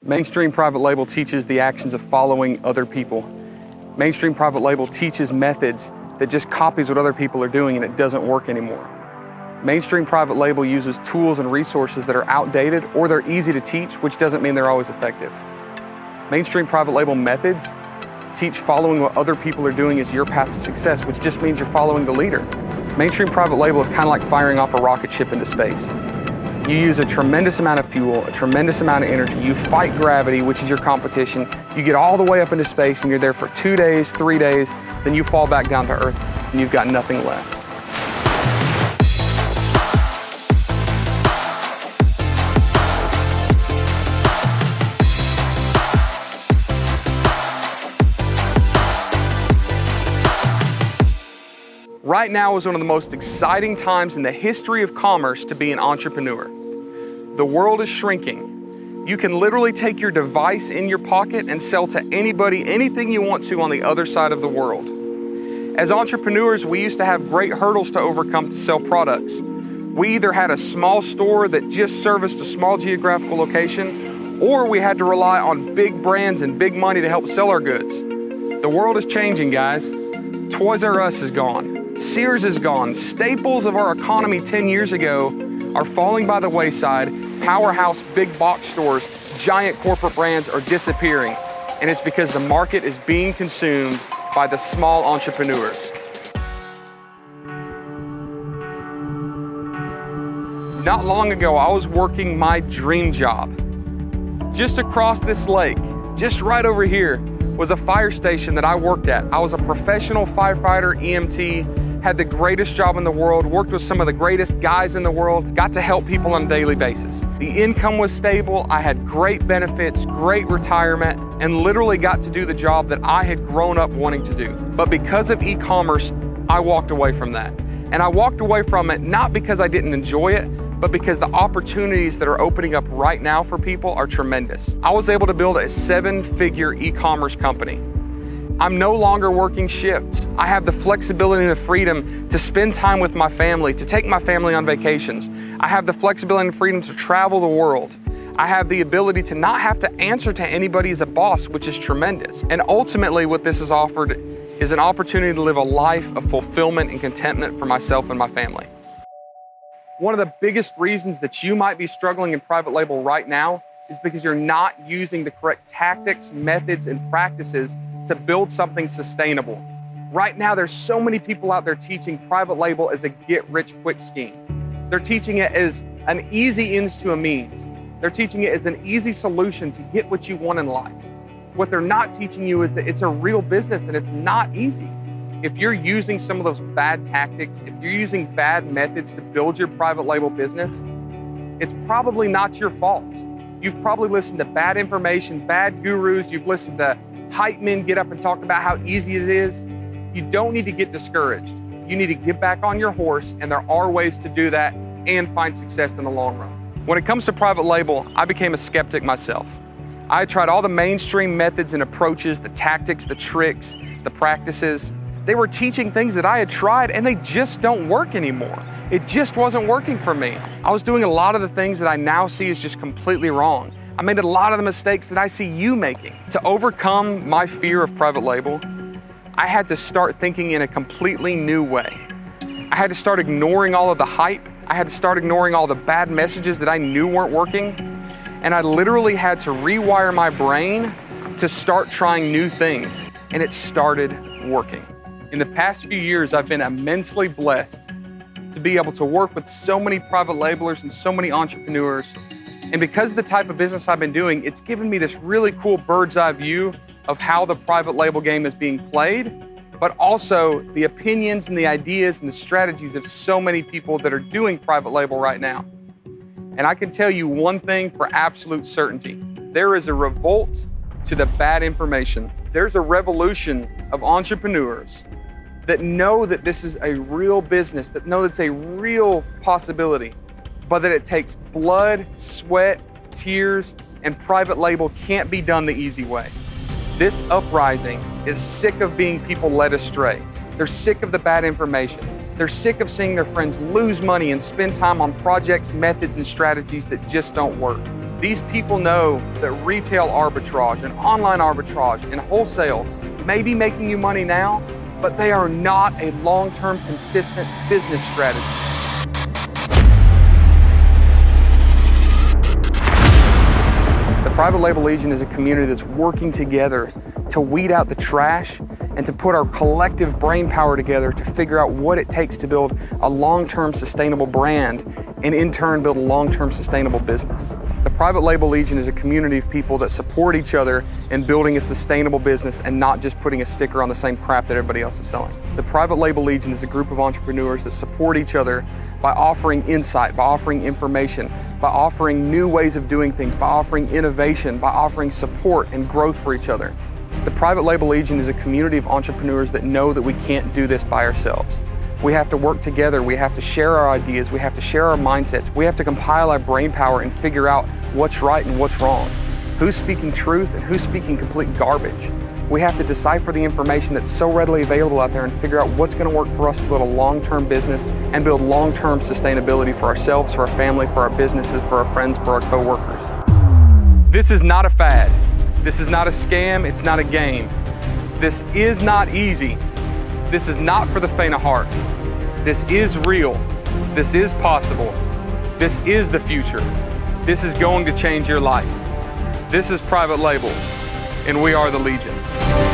Mainstream private label teaches the actions of following other people. Mainstream private label teaches methods that just copies what other people are doing and it doesn't work anymore. Mainstream private label uses tools and resources that are outdated or they're easy to teach, which doesn't mean they're always effective. Mainstream private label methods teach following what other people are doing is your path to success, which just means you're following the leader. Mainstream private label is kind of like firing off a rocket ship into space. You use a tremendous amount of fuel, a tremendous amount of energy. You fight gravity, which is your competition. You get all the way up into space and you're there for 2 days, 3 days, then you fall back down to earth and you've got nothing left. Right now is one of the most exciting times in the history of commerce to be an entrepreneur. The world is shrinking. You can literally take your device in your pocket and sell to anybody anything you want to on the other side of the world. As entrepreneurs, we used to have great hurdles to overcome to sell products. We either had a small store that just serviced a small geographical location, or we had to rely on big brands and big money to help sell our goods. The world is changing, guys. Toys R Us is gone. Sears is gone. Staples of our economy 10 years ago are falling by the wayside. Powerhouse big box stores, giant corporate brands are disappearing. And it's because the market is being consumed by the small entrepreneurs. Not long ago, I was working my dream job. Just across this lake, just right over here, was a fire station that I worked at. I was a professional firefighter, EMT, had the greatest job in the world, worked with some of the greatest guys in the world, got to help people on a daily basis. The income was stable, I had great benefits, great retirement, and literally got to do the job that I had grown up wanting to do. But because of e-commerce, I walked away from that. And I walked away from it not because I didn't enjoy it, but because the opportunities that are opening up right now for people are tremendous. I was able to build a 7-figure e-commerce company. I'm no longer working shifts. I have the flexibility and the freedom to spend time with my family, to take my family on vacations. I have the flexibility and freedom to travel the world. I have the ability to not have to answer to anybody as a boss, which is tremendous. And ultimately what this has offered is an opportunity to live a life of fulfillment and contentment for myself and my family. One of the biggest reasons that you might be struggling in private label right now is because you're not using the correct tactics, methods, and practices to build something sustainable. Right now, there's so many people out there teaching private label as a get-rich-quick scheme. They're teaching it as an easy ends to a means. They're teaching it as an easy solution to get what you want in life. What they're not teaching you is that it's a real business and it's not easy. If you're using some of those bad tactics, if you're using bad methods to build your private label business, it's probably not your fault. You've probably listened to bad information, bad gurus, you've listened to hype men get up and talk about how easy it is. You don't need to get discouraged. You need to get back on your horse, and there are ways to do that and find success in the long run. When it comes to private label, I became a skeptic myself. I tried all the mainstream methods and approaches, the tactics, the tricks, the practices. They were teaching things that I had tried and they just don't work anymore. It just wasn't working for me. I was doing a lot of the things that I now see as just completely wrong. I made a lot of the mistakes that I see you making. To overcome my fear of private label, I had to start thinking in a completely new way. I had to start ignoring all of the hype. I had to start ignoring all the bad messages that I knew weren't working. And I literally had to rewire my brain to start trying new things. And it started working. In the past few years, I've been immensely blessed to be able to work with so many private labelers and so many entrepreneurs. And because of the type of business I've been doing, it's given me this really cool bird's eye view of how the private label game is being played, but also the opinions and the ideas and the strategies of so many people that are doing private label right now. And I can tell you one thing for absolute certainty. There is a revolt to the bad information. There's a revolution of entrepreneurs that know that this is a real business, that know it's a real possibility, but that it takes blood, sweat, tears, and private label can't be done the easy way. This uprising is sick of being people led astray. They're sick of the bad information. They're sick of seeing their friends lose money and spend time on projects, methods, and strategies that just don't work. These people know that retail arbitrage and online arbitrage and wholesale may be making you money now, but they are not a long-term consistent business strategy. The Private Label Legion is a community that's working together to weed out the trash and to put our collective brain power together to figure out what it takes to build a long-term sustainable brand and in turn build a long-term sustainable business. The Private Label Legion is a community of people that support each other in building a sustainable business and not just putting a sticker on the same crap that everybody else is selling. The Private Label Legion is a group of entrepreneurs that support each other by offering insight, by offering information, by offering new ways of doing things, by offering innovation, by offering support and growth for each other. The Private Label Legion is a community of entrepreneurs that know that we can't do this by ourselves. We have to work together, we have to share our ideas, we have to share our mindsets, we have to compile our brain power and figure out what's right and what's wrong, who's speaking truth and who's speaking complete garbage. We have to decipher the information that's so readily available out there and figure out what's going to work for us to build a long-term business and build long-term sustainability for ourselves, for our family, for our businesses, for our friends, for our co-workers. This is not a fad. This is not a scam, it's not a game. This is not easy. This is not for the faint of heart. This is real. This is possible. This is the future. This is going to change your life. This is Private Label, and we are the Legion.